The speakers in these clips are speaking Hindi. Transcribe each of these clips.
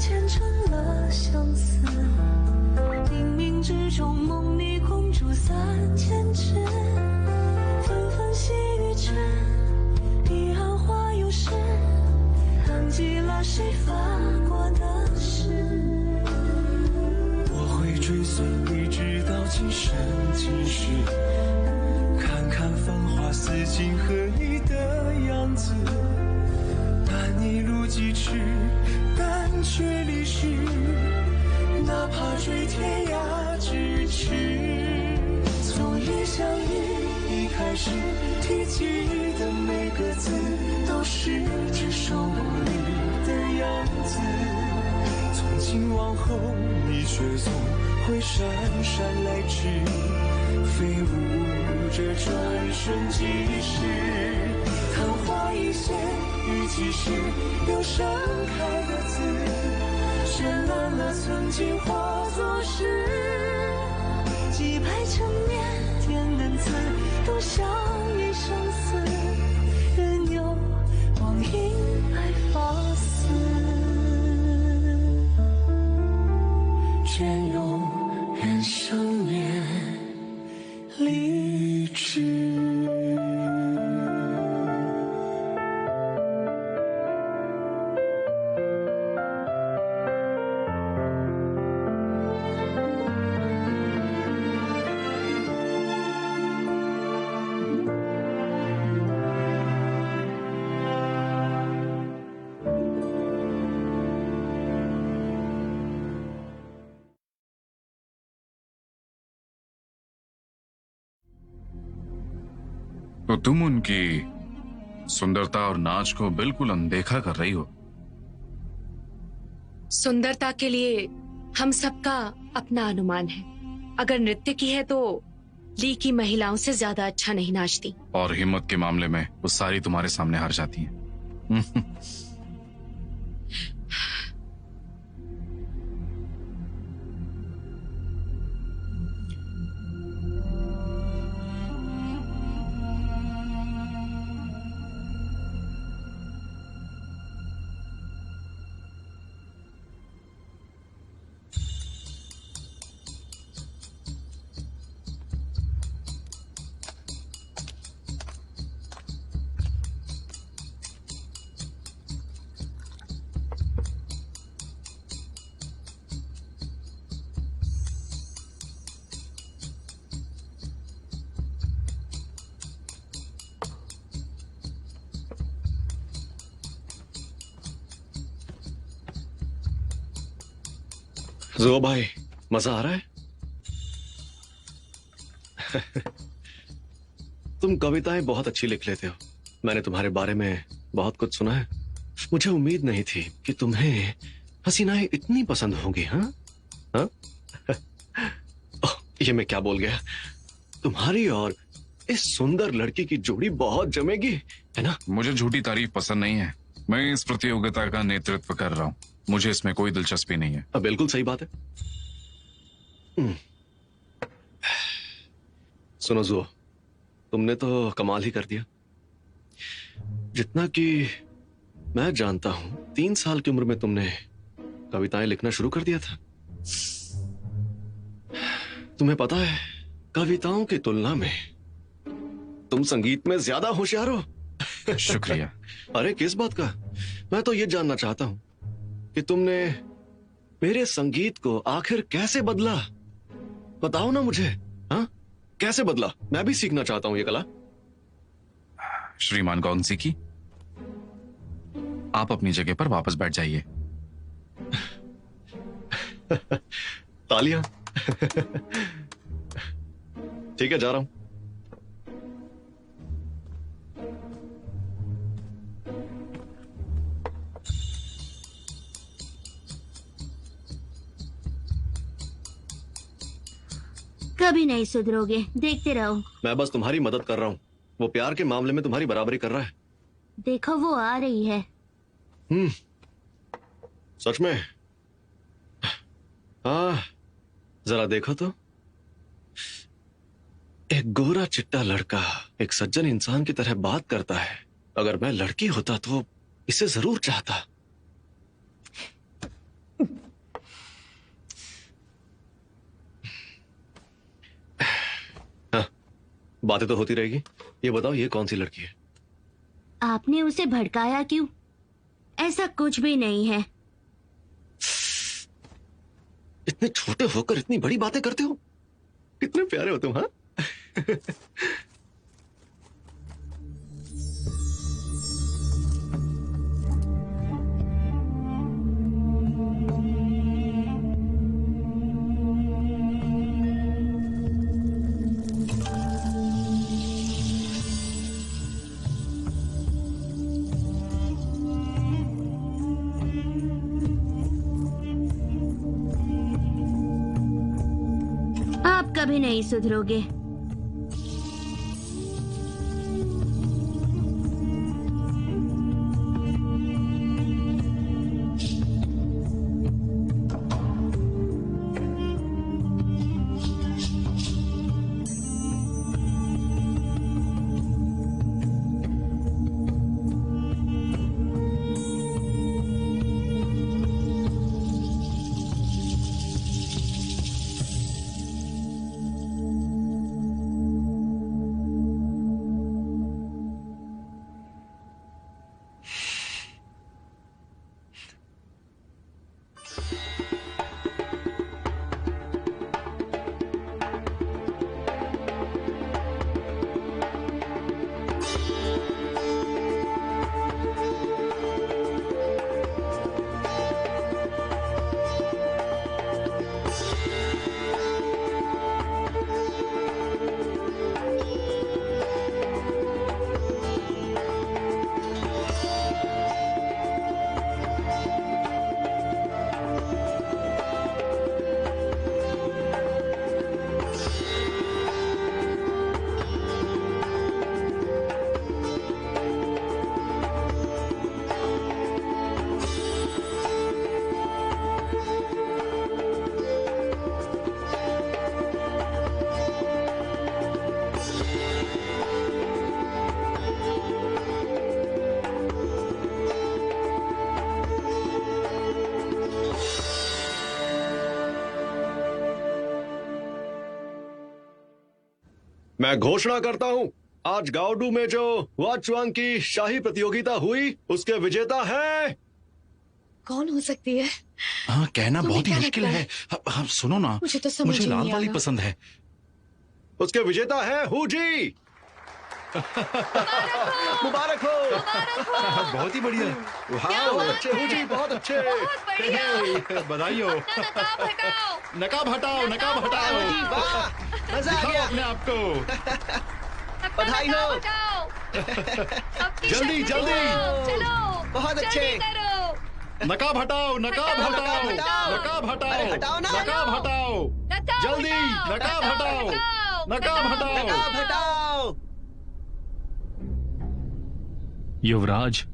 前成了相思，冥冥之中梦里空竹3000只，纷纷细雨之，彼岸花又是，藏记了谁发过的誓。我会追随你直到今生今世，看看繁华似锦和你的样子，但一路疾驰，但却离世，哪怕追天涯咫尺。从一相遇一开始提及的每个字，都是只手不离的样子。从今往后，你却总会姗姗来迟，飞舞着转瞬即逝。昙花一现，雨季时又盛开的字，绚烂了曾经化作诗。几百成年，天恩赐，都像一生死，任由光阴来发丝，隽永人生面励志。तो तुम उनकी सुंदरता और नाच को बिल्कुल अनदेखा कर रही हो। सुंदरता के लिए हम सबका अपना अनुमान है। अगर नृत्य की है तो ली की महिलाओं से ज्यादा अच्छा नहीं नाचती। और हिम्मत के मामले में वो सारी तुम्हारे सामने हार जाती हैं। जो भाई, मजा आ रहा है? तुम कविताएं बहुत अच्छी लिख लेते हो। मैंने तुम्हारे बारे में बहुत कुछ सुना है। मुझे उम्मीद नहीं थी कि तुम्हें हसीनाएं इतनी पसंद होंगी। हाँ हाँ? ये मैं क्या बोल गया? तुम्हारी और इस सुंदर लड़की की जोड़ी बहुत जमेगी, है ना? मुझे झूठी तारीफ पसंद नहीं है। मैं इस प्रतियोगिता का नेतृत्व कर रहा हूँ। मुझे इसमें कोई दिलचस्पी नहीं है। बिल्कुल सही बात है। सुनो जुओ, तुमने तो कमाल ही कर दिया। जितना कि मैं जानता हूं, 3 साल की उम्र में तुमने कविताएं लिखना शुरू कर दिया था। तुम्हें पता है, कविताओं की तुलना में तुम संगीत में ज्यादा होशियार हो। शुक्रिया। अरे किस बात का? मैं तो ये जानना चाहता हूं कि तुमने मेरे संगीत को आखिर कैसे बदला। बताओ ना मुझे। हाँ, कैसे बदला? मैं भी सीखना चाहता हूं ये कला। श्रीमान गौंसी की, आप अपनी जगह पर वापस बैठ जाइए। तालियां। ठीक है, जा रहा हूं। कभी नहीं सुधरोगे, देखते रहो। मैं बस तुम्हारी मदद कर रहा हूँ। वो प्यार के मामले में तुम्हारी बराबरी कर रहा है। देखो वो आ रही है। सच में? हाँ, जरा देखो तो। एक गोरा चिट्टा लड़का एक सज्जन इंसान की तरह बात करता है। अगर मैं लड़की होता तो इसे जरूर चाहता। बातें तो होती रहेगी। ये बताओ, ये कौन सी लड़की है? आपने उसे भड़काया क्यों? ऐसा कुछ भी नहीं है। इतने छोटे होकर इतनी बड़ी बातें करते हो। कितने प्यारे हो तुम, हाँ? आप कभी नहीं सुधरोगे। मैं घोषणा करता हूं, आज गाओडू में जो वाचवांग की शाही प्रतियोगिता हुई, उसके विजेता हैं। कौन हो सकती है? हाँ, कहना तुम्हें बहुत ही क्या मुश्किल लगता है। हाँ, सुनो ना, मुझे तो समझ मुझे ही लाल नहीं वाली आ रहा। पसंद है। उसके विजेता हैं हुजी। मुबारक हो। बहुत ही बढ़िया। बहुत अच्छे हुजी, बहुत अच्छे। बधाई हो। नकाब हटाओ, नकाब हटाओ। मजा आ दिखाओ गया। अपने आप को। बधाई हो। जल्दी जल्दी। बहुत अच्छे। नकाब हटाओ, नकाब हटाओ, नकाब हटाओ, अरे हटाओ ना। नकाब हटाओ, जल्दी नकाब हटाओ, नकाब हटाओ। नकाब हटाओ। युवराज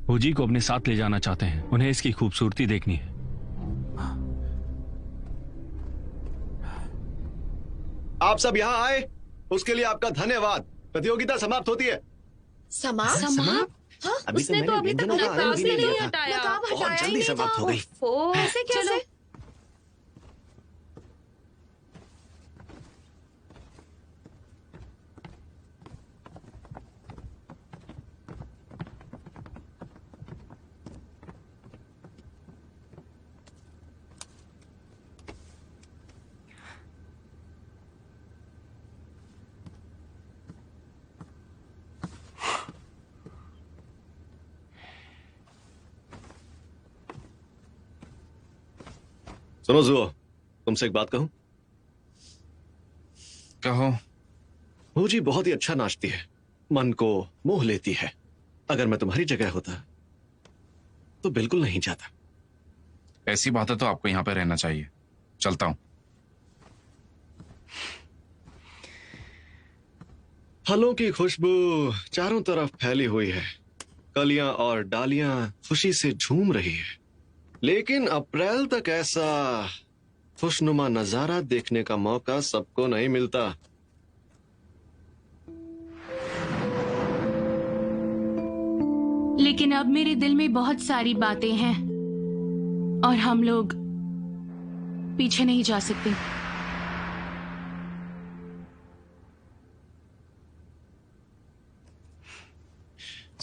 हुजी को अपने साथ ले जाना चाहते हैं। उन्हें इसकी खूबसूरती देखनी है। आप सब यहाँ आए, उसके लिए आपका धन्यवाद। प्रतियोगिता समाप्त होती है। समाप्त? हाँ? अभी उसने तो अभी तक व्यंजनों का नकाब आनंद ही भी नहीं नहीं लिया था। हटाया। बहुत जल्दी समाप्त हो गई। कैसे कैसे? सुनो जुओ, तुमसे एक बात कहूं? कहो। हुजी बहुत ही अच्छा नाचती है, मन को मोह लेती है। अगर मैं तुम्हारी जगह होता तो बिल्कुल नहीं चाहता। ऐसी बात है तो आपको यहाँ पे रहना चाहिए। चलता हूँ। फलों की खुशबू चारों तरफ फैली हुई है। कलियां और डालियां खुशी से झूम रही है। लेकिन अप्रैल तक ऐसा खुशनुमा नजारा देखने का मौका सबको नहीं मिलता। लेकिन अब मेरे दिल में बहुत सारी बातें हैं और हम लोग पीछे नहीं जा सकते।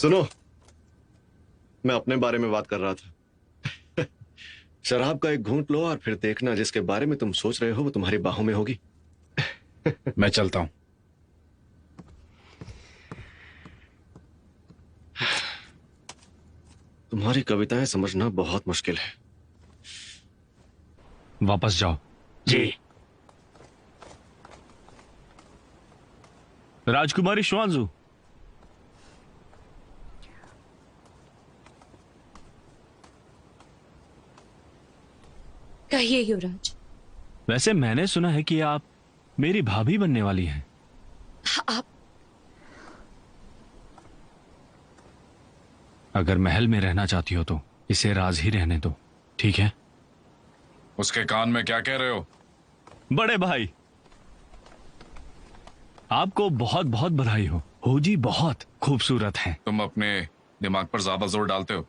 सुनो, मैं अपने बारे में बात कर रहा था। शराब का एक घूंट लो और फिर देखना जिसके बारे में तुम सोच रहे हो वो तुम्हारी बाहों में होगी। मैं चलता हूं। तुम्हारी कविताएं समझना बहुत मुश्किल है। वापस जाओ। जी। राजकुमारी श्वांजू, कहिए युवराज। वैसे मैंने सुना है कि आप मेरी भाभी बनने वाली हैं। आप अगर महल में रहना चाहती हो तो इसे राज ही रहने दो, ठीक है? उसके कान में क्या कह रहे हो? बड़े भाई, आपको बहुत बहुत बधाई हो। होजी बहुत खूबसूरत हैं। तुम अपने दिमाग पर ज्यादा जोर डालते हो,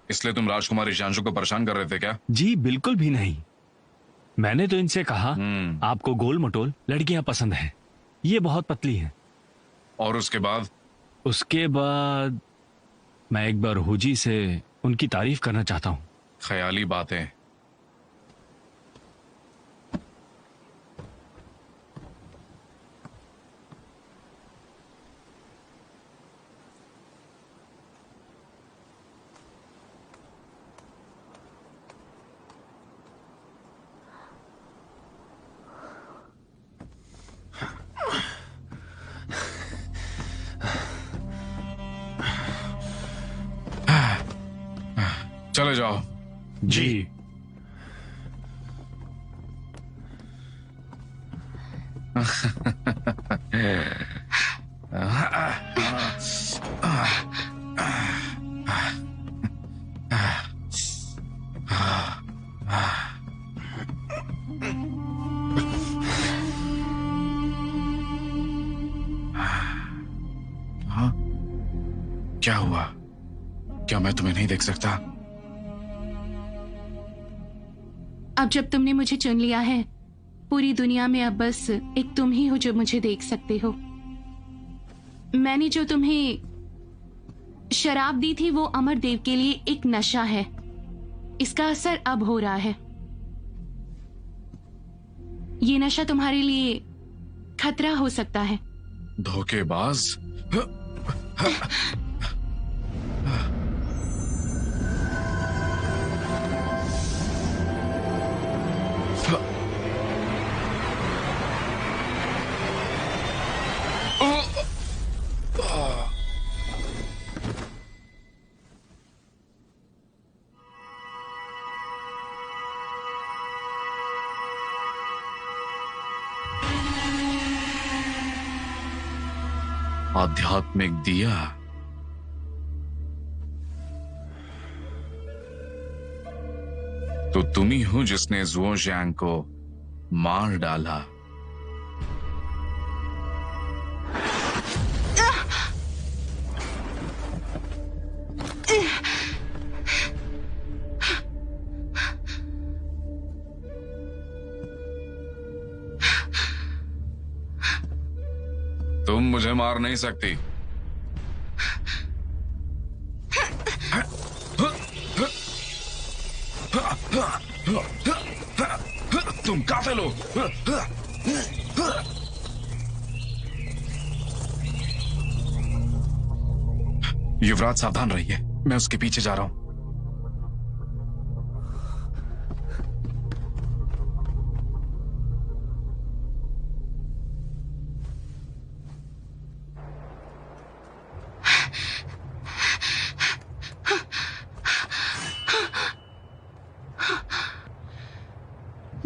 इसलिए तुम राजकुमारी श्यांशु को परेशान कर रहे थे क्या? जी बिल्कुल भी नहीं। मैंने तो इनसे कहा आपको गोल मटोल लड़कियां पसंद हैं, ये बहुत पतली हैं। और उसके बाद? उसके बाद मैं एक बार होजी से उनकी तारीफ करना चाहता हूं। ख्याली बातें। चले जाओ। जी। क्या हुआ? क्या मैं तुम्हें नहीं देख सकता? अब जब तुमने मुझे चुन लिया है, पूरी दुनिया में अब बस एक तुम ही हो जो मुझे देख सकते हो। मैंने जो तुम्हें शराब दी थी वो अमरदेव के लिए एक नशा है। इसका असर अब हो रहा है। ये नशा तुम्हारे लिए खतरा हो सकता है। धोखेबाज। आध्यात्मिक दिया। तो तुम ही हो जिसने जुओ ज़ियांग को मार डाला। तुम मुझे मार नहीं सकती। तुम काफिल हो। युवराज सावधान रहिए, मैं उसके पीछे जा रहा हूं।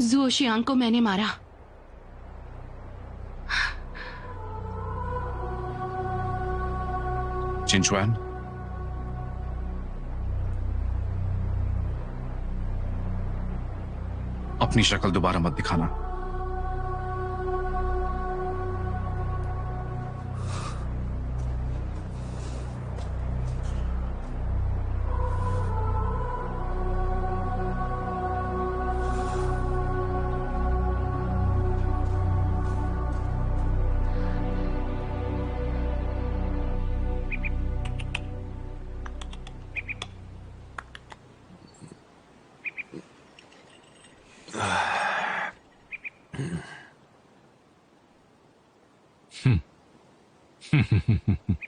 जुओ ज़ियांग को मैंने मारा। चिंचुआन, अपनी शक्ल दोबारा मत दिखाना।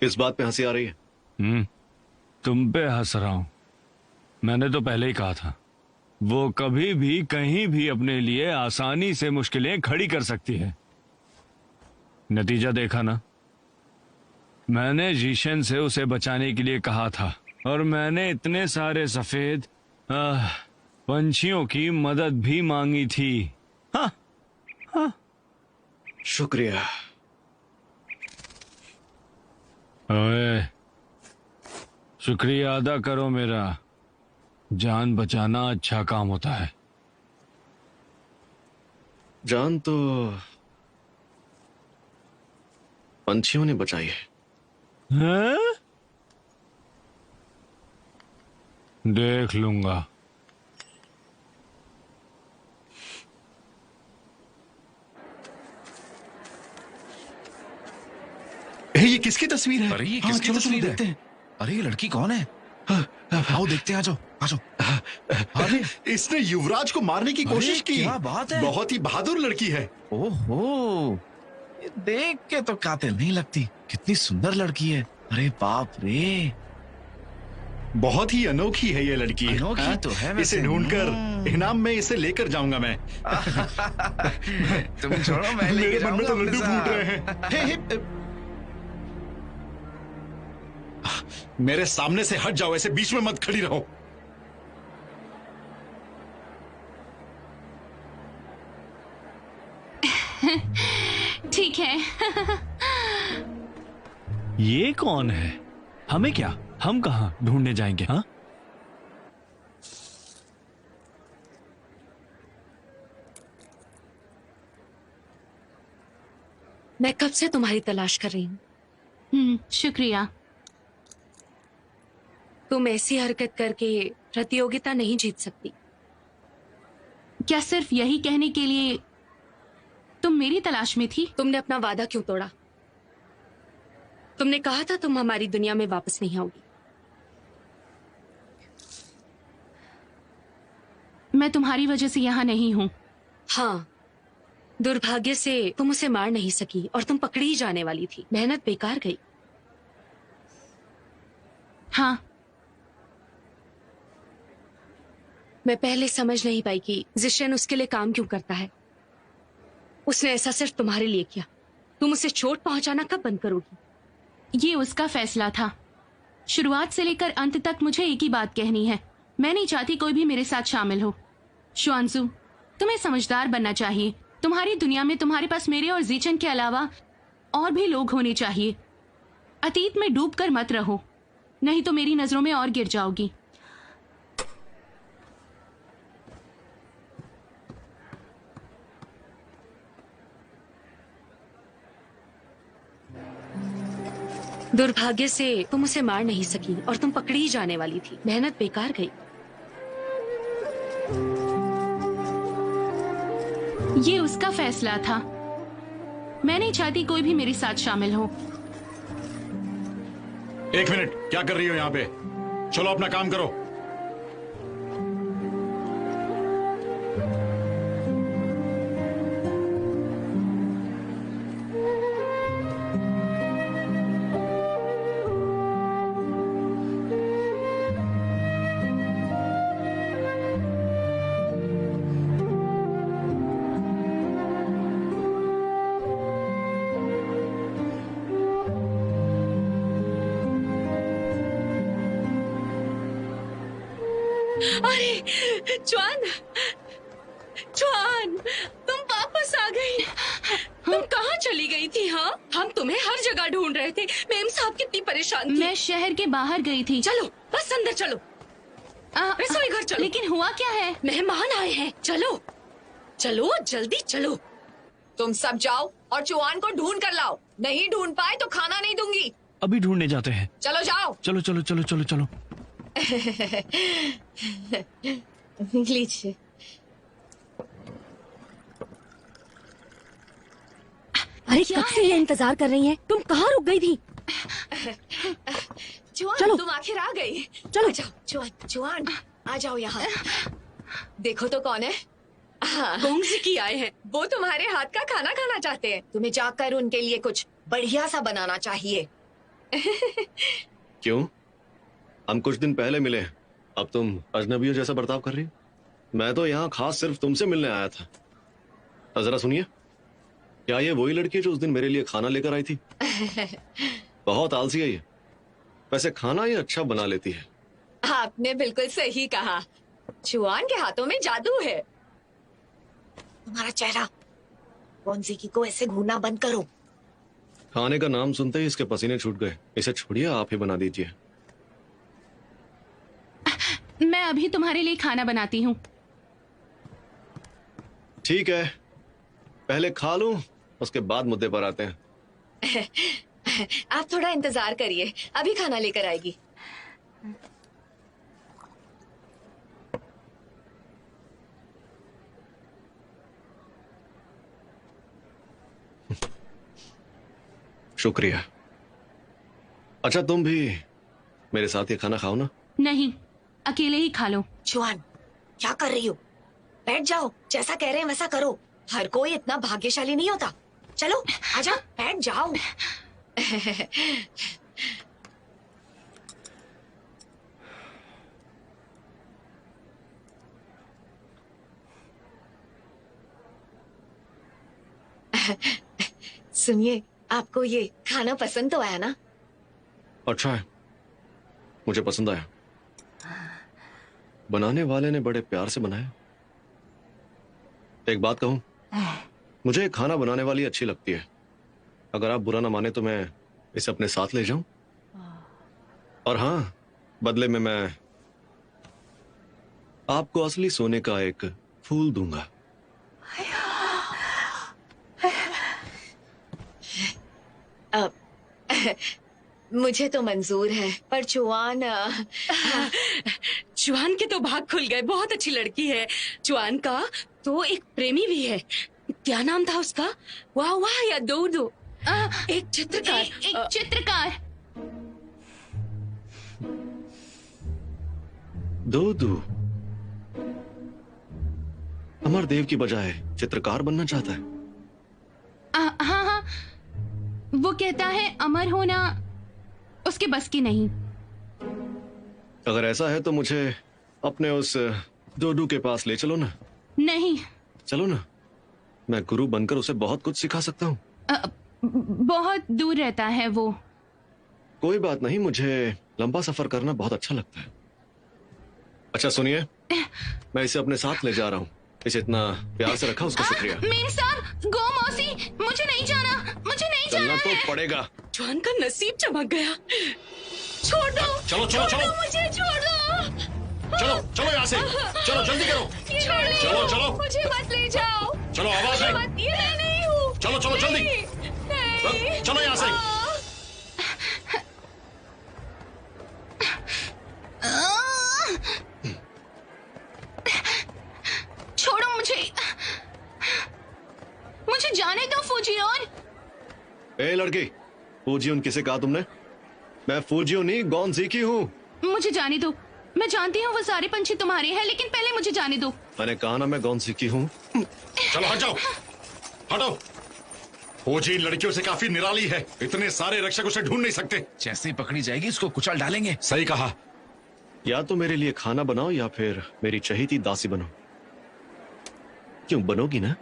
इस बात पे हंसी आ रही है? तुम पे हंस रहा हूं। मैंने तो पहले ही कहा था, वो कभी भी कहीं भी अपने लिए आसानी से मुश्किलें खड़ी कर सकती है। नतीजा देखा ना। मैंने जीशन से उसे बचाने के लिए कहा था और मैंने इतने सारे सफेद पंछियों की मदद भी मांगी थी। हाँ, हाँ। शुक्रिया। ओए, शुक्रिया अदा करो मेरा। जान बचाना अच्छा काम होता है। जान तो पंछियों ने बचाई है। हैं? देख लूंगा। ये किसकी तस्वीर है? अरे ये हाँ, किसकी चलो तस्वीर देखते है? हैं। अरे ये लड़की कौन है? आओ देखते हैं, आ जाओ आ जाओ। अरे इसने युवराज को मारने की कोशिश की। क्या बात है? बहुत ही बहादुर लड़की है। ओहो, ये देख के तो कातिल नहीं लगती। कितनी सुंदर लड़की है। अरे बाप रे, बहुत ही अनोखी है ये लड़की। अनोखी हाँ? तो है वैसे। इसे ढूंढकर इनाम में इसे लेकर जाऊंगा मैं। तुम छोड़ो, मैं लेके मेरे मन में जाऊंगा तो अपने लड्डू साथ। फूट रहे हैं। हे, मेरे सामने से हट जाओ, ऐसे बीच में मत खड़ी रहो। ठीक है। ये कौन है? हमें क्या? हम कहाँ ढूंढने जाएंगे? हाँ, मैं कब से तुम्हारी तलाश कर रही हूँ। शुक्रिया। तुम ऐसी हरकत करके प्रतियोगिता नहीं जीत सकती। क्या सिर्फ यही कहने के लिए तुम मेरी तलाश में थी? तुमने अपना वादा क्यों तोड़ा? तुमने कहा था तुम हमारी दुनिया में वापस नहीं आओगी। मैं तुम्हारी वजह से यहाँ नहीं हूँ। हाँ, दुर्भाग्य से तुम उसे मार नहीं सकी और तुम पकड़ी ही जाने वाली थी। मेहनत बेकार गई। हाँ, मैं पहले समझ नहीं पाई कि जिशन उसके लिए काम क्यों करता है। उसने ऐसा सिर्फ तुम्हारे लिए किया। तुम उसे चोट पहुंचाना कब बंद करोगी? ये उसका फैसला था। शुरुआत से लेकर अंत तक मुझे एक ही बात कहनी है। मैं नहीं चाहती कोई भी मेरे साथ शामिल हो। शुआंजू, तुम्हें समझदार बनना चाहिए। तुम्हारी दुनिया में तुम्हारे पास मेरे और जीचन के अलावा और भी लोग होने चाहिए। अतीत में डूबकर मत रहो, नहीं तो मेरी नजरों में और गिर जाओगी। दुर्भाग्य से तुम उसे मार नहीं सकी और तुम पकड़ी ही जाने वाली थी। मेहनत बेकार गई। ये उसका फैसला था। मैं नहीं चाहती कोई भी मेरे साथ शामिल हो। एक मिनट, क्या कर रही हो यहाँ पे? चलो अपना काम करो। अरे च्वान, च्वान, तुम वापस आ गई। तुम कहाँ चली गई थी? हाँ, हम तुम्हें हर जगह ढूंढ रहे थे। मेम साहब कितनी परेशान थी। मैं शहर के बाहर गई थी। चलो बस अंदर चलो। रसोई घर चलो। लेकिन हुआ क्या है? मेहमान आए हैं। चलो चलो, जल्दी चलो। तुम सब जाओ और चुआन को ढूंढ कर लाओ। नहीं ढूंढ पाए तो खाना नहीं दूंगी। अभी ढूंढने जाते हैं। चलो जाओ। चलो चलो चलो चलो चलो। लीजिए। अरे कब से ये इंतजार कर रही हैं? तुम कहाँ रुक गई थी? चुआन, तुम आखिर आ गई। चलो। आ जाओ चुआन, चुआन आ जाओ यहाँ। देखो तो कौन है। कौन सी की आए हैं? वो तुम्हारे हाथ का खाना खाना चाहते हैं। तुम्हें जाकर उनके लिए कुछ बढ़िया सा बनाना चाहिए। क्यों? हम कुछ दिन पहले मिले, अब तुम अजनबियों जैसा बर्ताव कर रही हो? मैं तो यहाँ खास सिर्फ तुमसे मिलने आया था। जरा सुनिए, क्या ये वही लड़की है जो उस दिन मेरे लिए खाना लेकर आई थी? बहुत आलसी है ये। वैसे खाना ये अच्छा बना लेती है। आपने बिल्कुल सही कहा। चुआन के हाथों में जादू है। तुम्हारा चेहरा गोंजीकी को ऐसे घूरना बंद करो। खाने का नाम सुनते ही इसके पसीने छूट गए। इसे छोड़िए, आप ही बना दीजिए। मैं अभी तुम्हारे लिए खाना बनाती हूँ। ठीक है, पहले खा लूं, उसके बाद मुद्दे पर आते हैं। आप थोड़ा इंतजार करिए, अभी खाना लेकर आएगी। शुक्रिया। अच्छा, तुम भी मेरे साथ ये खाना खाओ ना। नहीं, अकेले ही खा लो। चुआन, क्या कर रही हो? बैठ जाओ, जैसा कह रहे हैं वैसा करो। हर कोई इतना भाग्यशाली नहीं होता। चलो आजा, बैठ जाओ। सुनिए, आपको ये खाना पसंद तो आया ना? अच्छा है, मुझे पसंद आया। बनाने वाले ने बड़े प्यार से बनाया। एक बात कहूं, मुझे खाना बनाने वाली अच्छी लगती है। अगर आप बुरा ना माने तो मैं इसे अपने साथ ले जाऊं। और हाँ, बदले में मैं आपको असली सोने का एक फूल दूंगा। मुझे तो मंजूर है, पर चुआन चुआन के तो भाग खुल गए। बहुत अच्छी लड़की है। चुआन का तो एक प्रेमी भी है। क्या नाम था उसका? वाह वाह या दो दो। एक चित्रकार। एक चित्रकार। दो अमरदेव की बजाय चित्रकार बनना चाहता है। हाँ हाँ, वो कहता है अमर होना उसके बस की नहीं। अगर ऐसा है तो मुझे अपने उस डोडू के पास ले चलो ना। नहीं। चलो ना, मैं गुरु बनकर उसे बहुत कुछ सिखा सकता हूँ। बहुत दूर रहता है वो। कोई बात नहीं, मुझे लंबा सफर करना बहुत अच्छा लगता है। अच्छा सुनिए, मैं इसे अपने साथ ले जा रहा हूँ। इसे इतना प्यार से रखा, उसका शुक्रिया। मीम साहब, गो मौसी, मुझे नहीं जाना, मुझे नहीं जाना तो है। पड़ेगा। चुआन का नसीब चमक गया। छोड़ दो, चलो चलो चलो, मुझे छोड़ दो। चलो चलो यहाँ से, चलो जल्दी करो। चलो चलो, मुझे मत ले जाओ। चलो आवाज है। ये मैं नहीं हूँ। चलो चलो जल्दी, नहीं। चलो यहाँ से। छोड़ो मुझे जाने दो फूजियोन। ए लड़की, फूजियोन किसे कहा तुमने? मैं फूजियोन नहीं, गोंजीकी हूँ। मुझे जाने दो। मैं जानती हूँ वो सारे पंछी तुम्हारे हैं, लेकिन पहले मुझे जाने दो। मैंने कहा ना मैं गोंजीकी हूँ। चलो हट जाओ, हटो। फौजी लड़कियों से काफी निराली है, इतने सारे रक्षक उसे ढूंढ नहीं सकते। जैसे ही पकड़ी जाएगी उसको कुचल डालेंगे। सही कहा। या तो मेरे लिए खाना बनाओ या फिर मेरी चहेती दासी बनो। क्यों, बनोगी ना?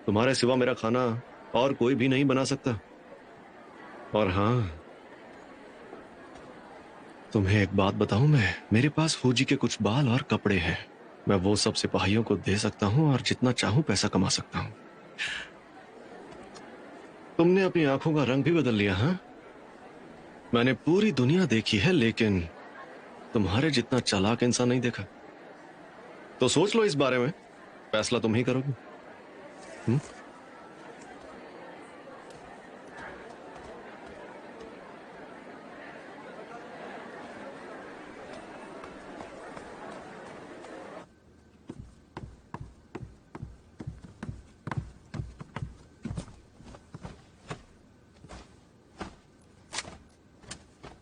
तुम्हारे सिवा मेरा खाना और कोई भी नहीं बना सकता। और हाँ, तुम्हें एक बात बताऊं मैं, मेरे पास फौजी के कुछ बाल और कपड़े हैं। मैं वो सब सिपाहियों को दे सकता हूं और जितना चाहूं पैसा कमा सकता हूं। तुमने अपनी आंखों का रंग भी बदल लिया, हाँ? मैंने पूरी दुनिया देखी है, लेकिन तुम्हारे जितना चालाक इंसान नहीं देखा। तो सोच लो इस बारे में, फैसला तुम ही करोगे।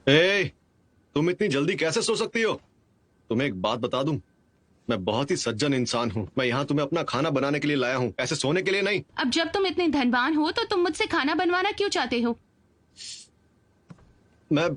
ए, तुम इतनी जल्दी कैसे सो सकती हो? तुम्हें एक बात बता दूं, मैं बहुत ही सज्जन इंसान हूँ। मैं यहाँ तुम्हें अपना खाना बनाने के लिए लाया हूँ, ऐसे सोने के लिए नहीं। अब जब तुम इतने धनवान हो तो तुम मुझसे खाना बनवाना क्यों चाहते हो? मैं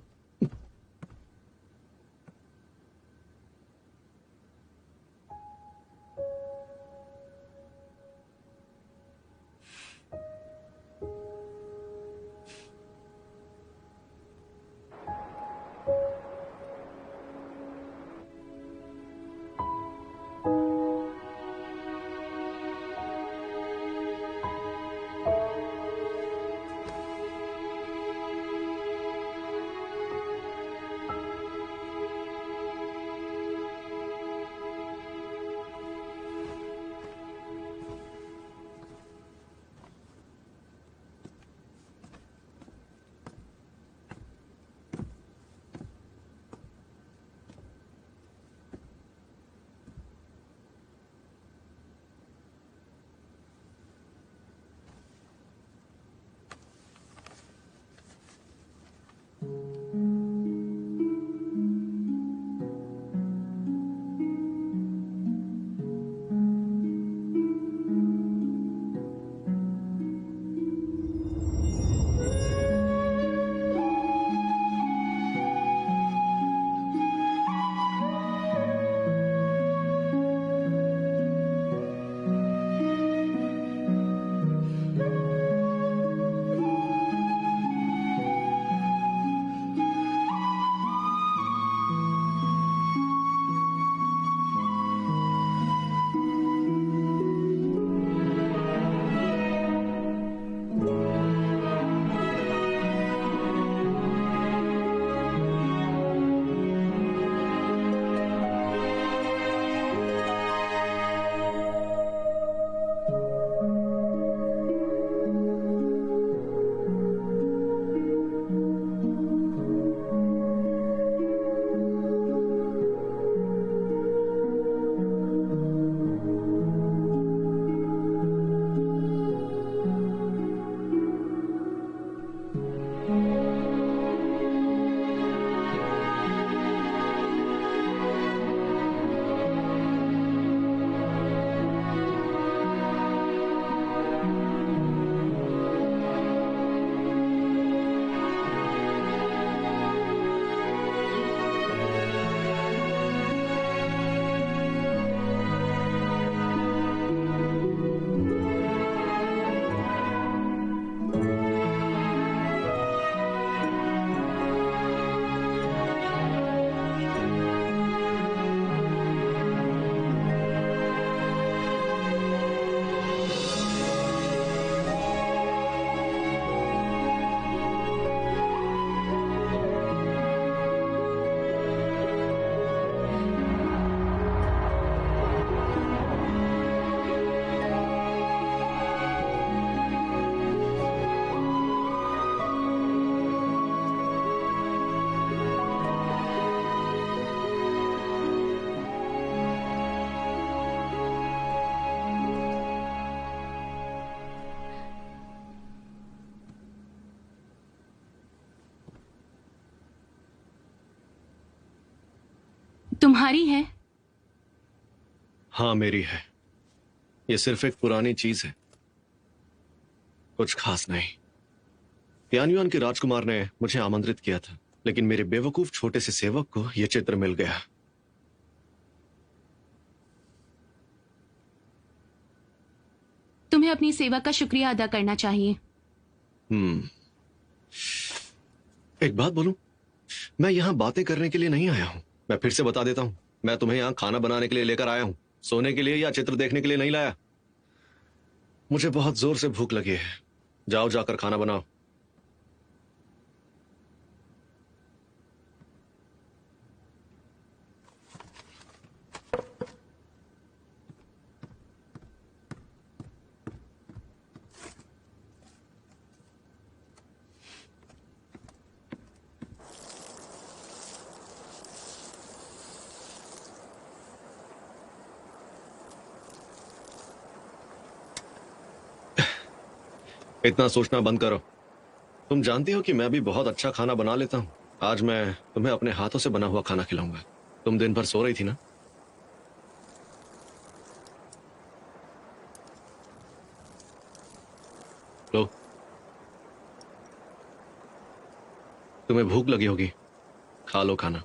तुम्हारी है? हाँ, मेरी है। ये सिर्फ एक पुरानी चीज है, कुछ खास नहीं। यान्युआन के राजकुमार ने मुझे आमंत्रित किया था, लेकिन मेरे बेवकूफ छोटे से सेवक को यह चित्र मिल गया। तुम्हें अपनी सेवा का शुक्रिया अदा करना चाहिए। एक बात बोलूं, मैं यहां बातें करने के लिए नहीं आया हूं। मैं फिर से बता देता हूं, मैं तुम्हें यहां खाना बनाने के लिए लेकर आया हूं, सोने के लिए या चित्र देखने के लिए नहीं लाया। मुझे बहुत जोर से भूख लगी है। जाओ, जाकर खाना बनाओ। इतना सोचना बंद करो। तुम जानती हो कि मैं भी बहुत अच्छा खाना बना लेता हूँ। आज मैं तुम्हें अपने हाथों से बना हुआ खाना खिलाऊंगा। तुम दिन भर सो रही थी ना? तुम्हें भूख लगी होगी, खा लो खाना।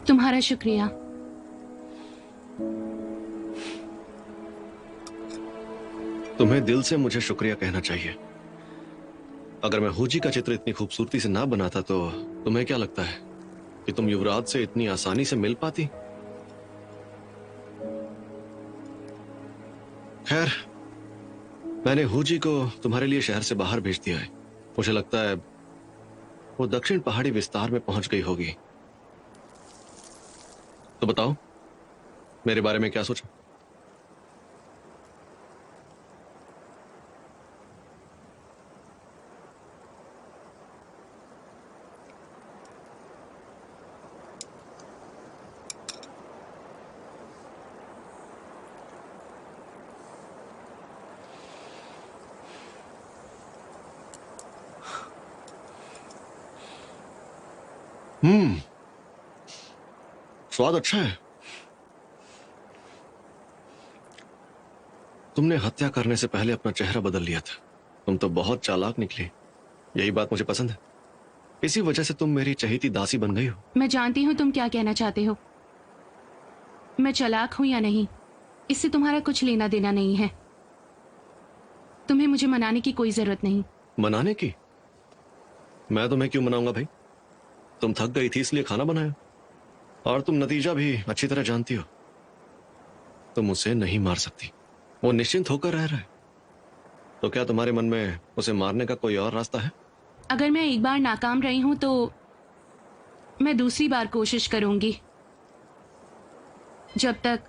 तुम्हारा शुक्रिया। तुम्हें दिल से मुझे शुक्रिया कहना चाहिए। अगर मैं हूजी का चित्र इतनी खूबसूरती से ना बनाता तो तुम्हें क्या लगता है कि तुम युवराज से इतनी आसानी से मिल पाती? खैर, मैंने हूजी को तुम्हारे लिए शहर से बाहर भेज दिया है। मुझे लगता है वो दक्षिण पहाड़ी विस्तार में पहुंच गई होगी। तो बताओ, मेरे बारे में क्या सोचा? स्वाद अच्छा है। तुमने हत्या करने से पहले अपना चेहरा बदल लिया था। तुम तो बहुत चालाक निकली। यही बात मुझे पसंद है। इसी वजह से तुम मेरी चहेती दासी बन गई हो। मैं जानती हूँ तुम क्या कहना चाहते हो। मैं चालाक हूं या नहीं, इससे तुम्हारा कुछ लेना देना नहीं है। तुम्हें मुझे मनाने की कोई जरूरत नहीं। मनाने की? मैं तुम्हें क्यों मनाऊंगा भाई? तुम थक गई थी इसलिए खाना बनाया, और तुम नतीजा भी अच्छी तरह जानती हो। तुम उसे नहीं मार सकती। वो निश्चिंत होकर रह रहा है। तो क्या तुम्हारे मन में उसे मारने का कोई और रास्ता है? अगर मैं एक बार नाकाम रही हूं तो मैं दूसरी बार कोशिश करूंगी, जब तक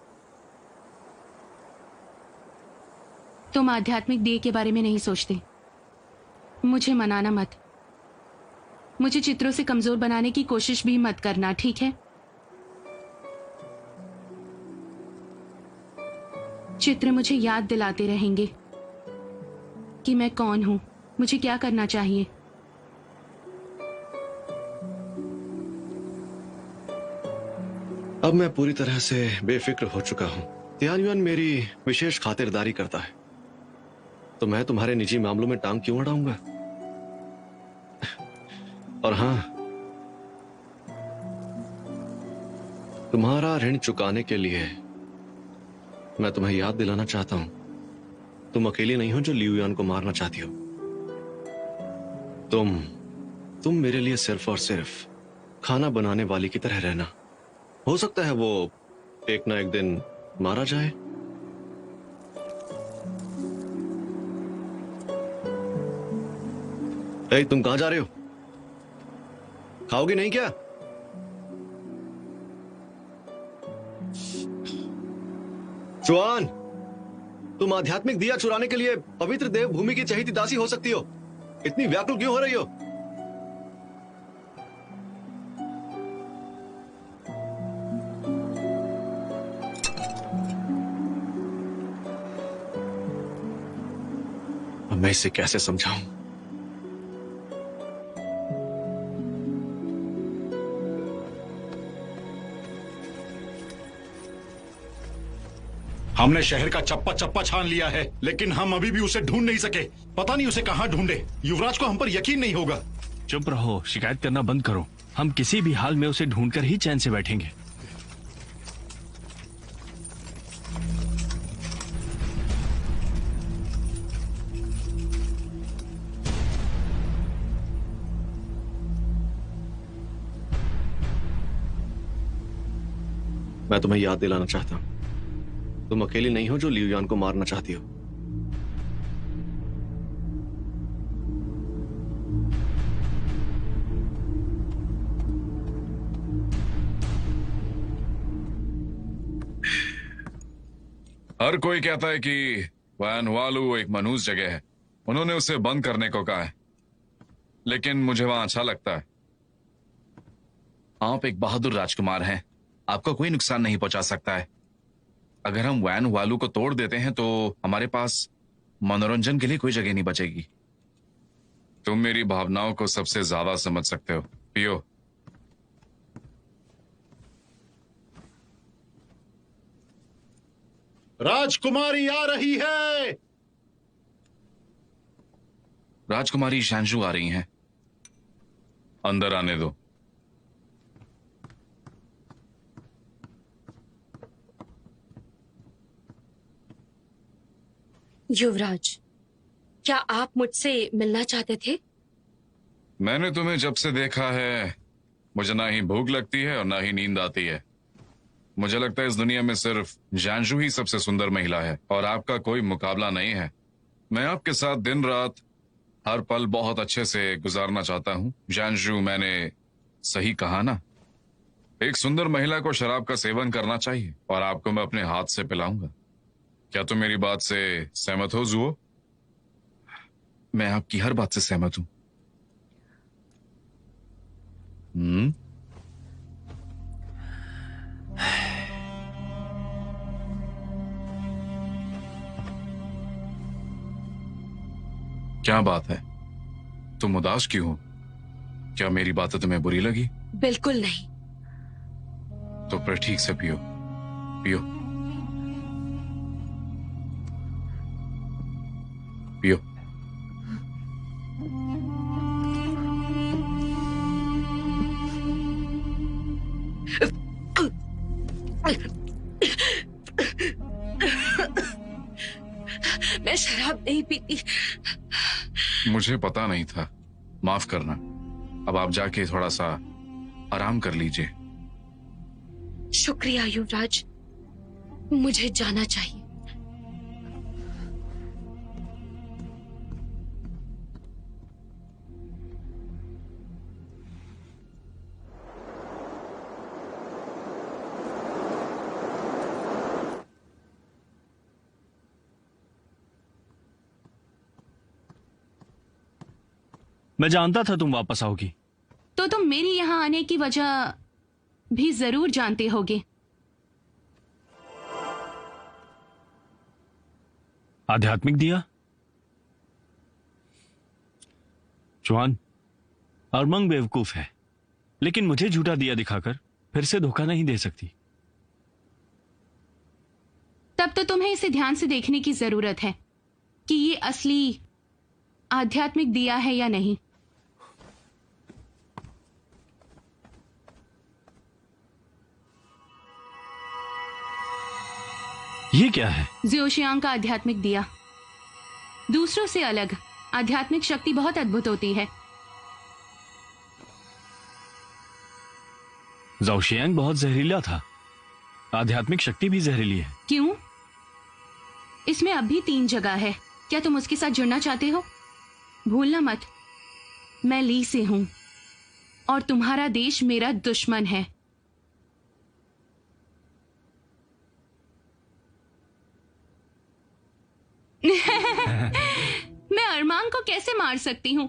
तुम आध्यात्मिक देह के बारे में नहीं सोचते। मुझे मनाना मत। मुझे चित्रों से कमजोर बनाने की कोशिश भी मत करना, ठीक है? चित्र मुझे याद दिलाते रहेंगे कि मैं कौन हूं, मुझे क्या करना चाहिए। अब मैं पूरी तरह से बेफिक्र हो चुका हूं। तियानयुआन मेरी विशेष खातिरदारी करता है, तो मैं तुम्हारे निजी मामलों में टांग क्यों अड़ाऊंगा? और हां, तुम्हारा ऋण चुकाने के लिए मैं तुम्हें याद दिलाना चाहता हूं, तुम अकेली नहीं हो जो लियुयान को मारना चाहती हो। तुम मेरे लिए सिर्फ और सिर्फ खाना बनाने वाली की तरह रहना। हो सकता है वो एक ना एक दिन मारा जाए। तुम कहां जा रहे हो? खाओगे नहीं क्या? चुआन, तुम आध्यात्मिक दिया चुराने के लिए पवित्र देवभूमि की चहेती दासी हो सकती हो। इतनी व्याकुल क्यों हो रही हो? अब मैं इसे कैसे समझाऊं? हमने शहर का चप्पा चप्पा छान लिया है, लेकिन हम अभी भी उसे ढूंढ नहीं सके। पता नहीं उसे कहां ढूंढे। युवराज को हम पर यकीन नहीं होगा। चुप रहो, शिकायत करना बंद करो। हम किसी भी हाल में उसे ढूंढकर ही चैन से बैठेंगे। मैं तुम्हें याद दिलाना चाहता हूं, तुम अकेली नहीं हो जो लियुयान को मारना चाहती हो। हर कोई कहता है कि वैन वालू एक मनहूस जगह है। उन्होंने उसे बंद करने को कहा है, लेकिन मुझे वहां अच्छा लगता है। आप एक बहादुर राजकुमार हैं, आपको कोई नुकसान नहीं पहुंचा सकता है। अगर हम वैन वालू को तोड़ देते हैं तो हमारे पास मनोरंजन के लिए कोई जगह नहीं बचेगी। तुम मेरी भावनाओं को सबसे ज्यादा समझ सकते हो। पियो। राजकुमारी आ रही है। राजकुमारी शैंशू आ रही हैं। अंदर आने दो। युवराज, क्या आप मुझसे मिलना चाहते थे? मैंने तुम्हें जब से देखा है मुझे ना ही भूख लगती है और ना ही नींद आती है। मुझे लगता है इस दुनिया में सिर्फ जानशू ही सबसे सुंदर महिला है और आपका कोई मुकाबला नहीं है। मैं आपके साथ दिन रात हर पल बहुत अच्छे से गुजारना चाहता हूँ। जानशू, मैंने सही कहा ना? एक सुंदर महिला को शराब का सेवन करना चाहिए और आपको मैं अपने हाथ से पिलाऊंगा। क्या तुम मेरी बात से सहमत हो जुओ? मैं आपकी हर बात से सहमत हूं। क्या बात है? तुम उदास क्यों हो? क्या मेरी बातें तुम्हें बुरी लगी? बिल्कुल नहीं। तो फिर ठीक से पियो, पियो, पियो। मैं शराब नहीं पीती। मुझे पता नहीं था, माफ करना। अब आप जाके थोड़ा सा आराम कर लीजिए। शुक्रिया युवराज, मुझे जाना चाहिए। मैं जानता था तुम वापस आओगी। तो तुम मेरी यहां आने की वजह भी जरूर जानते होगे। आध्यात्मिक दिया? जुआन, अरमंग बेवकूफ है, लेकिन मुझे झूठा दिया दिखाकर फिर से धोखा नहीं दे सकती। तब तो तुम्हें इसे ध्यान से देखने की जरूरत है कि ये असली आध्यात्मिक दिया है या नहीं। ये क्या है? ज़ियोशियांग का आध्यात्मिक दिया। दूसरों से अलग आध्यात्मिक शक्ति बहुत अद्भुत होती है। ज़ाओशियांग बहुत जहरीला था, आध्यात्मिक शक्ति भी जहरीली है। क्यों? इसमें अब भी 3 जगह है। क्या तुम उसके साथ जुड़ना चाहते हो? भूलना मत, मैं ली से हूं और तुम्हारा देश मेरा दुश्मन है। मैं अरमांग को कैसे मार सकती हूँ?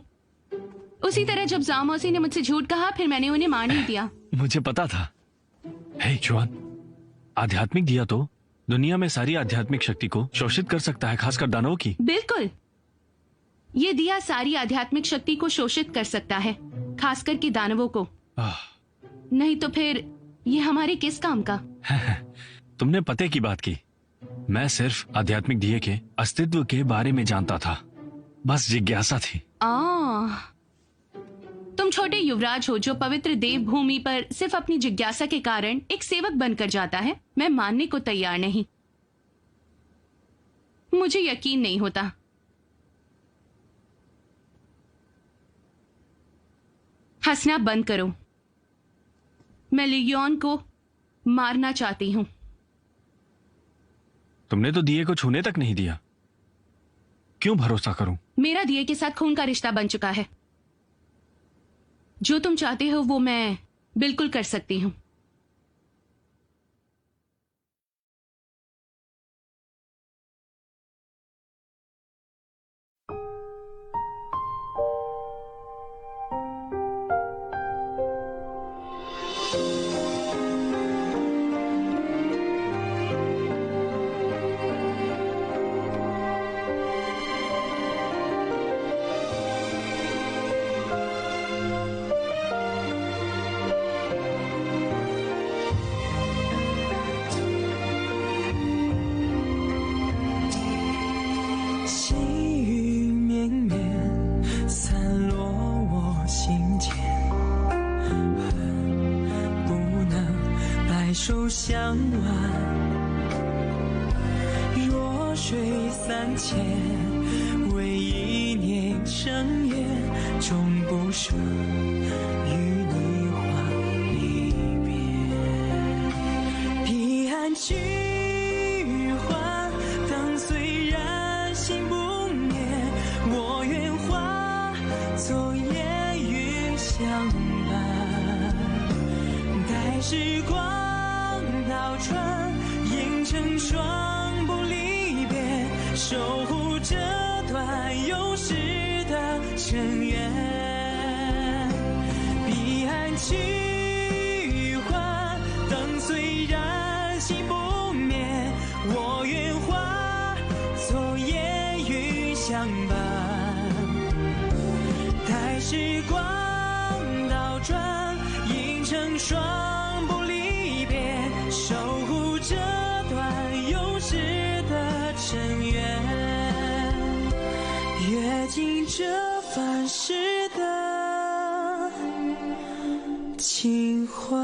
उसी तरह जब जामोसी ने मुझसे झूठ कहा, फिर मैंने उन्हें मार नहीं दिया। मुझे पता था। हे जुआन, आध्यात्मिक दिया तो दुनिया में सारी आध्यात्मिक शक्ति को शोषित कर सकता है, खासकर दानवों की। बिल्कुल, ये दिया सारी आध्यात्मिक शक्ति को शोषित कर सकता है, खासकर के दानवों को। नहीं तो फिर ये हमारे किस काम का? तुमने पते की बात की। मैं सिर्फ आध्यात्मिक दिए के अस्तित्व के बारे में जानता था, बस जिज्ञासा थी। तुम छोटे युवराज हो जो पवित्र देवभूमि पर सिर्फ अपनी जिज्ञासा के कारण एक सेवक बनकर जाता है। मैं मानने को तैयार नहीं। मुझे यकीन नहीं होता। हंसना बंद करो। मैं लियोन को मारना चाहती हूं। तुमने तो दिए को छूने तक नहीं दिया, क्यों भरोसा करूं? मेरा दिए के साथ खून का रिश्ता बन चुका है। जो तुम चाहते हो वो मैं बिल्कुल कर सकती हूं। 相挽。弱水三千，为一念成烟，终不舍与你话离别。彼岸菊花灯虽然心不灭，我愿化作烟雨相伴。待时光倒转，映成双不离别，守护这段有时的尘缘。彼岸菊花灯虽然心不灭，我愿化作烟雨相伴。待时光倒转，映成双不离别，守护这段有时的尘缘。阅尽这凡世的情欢。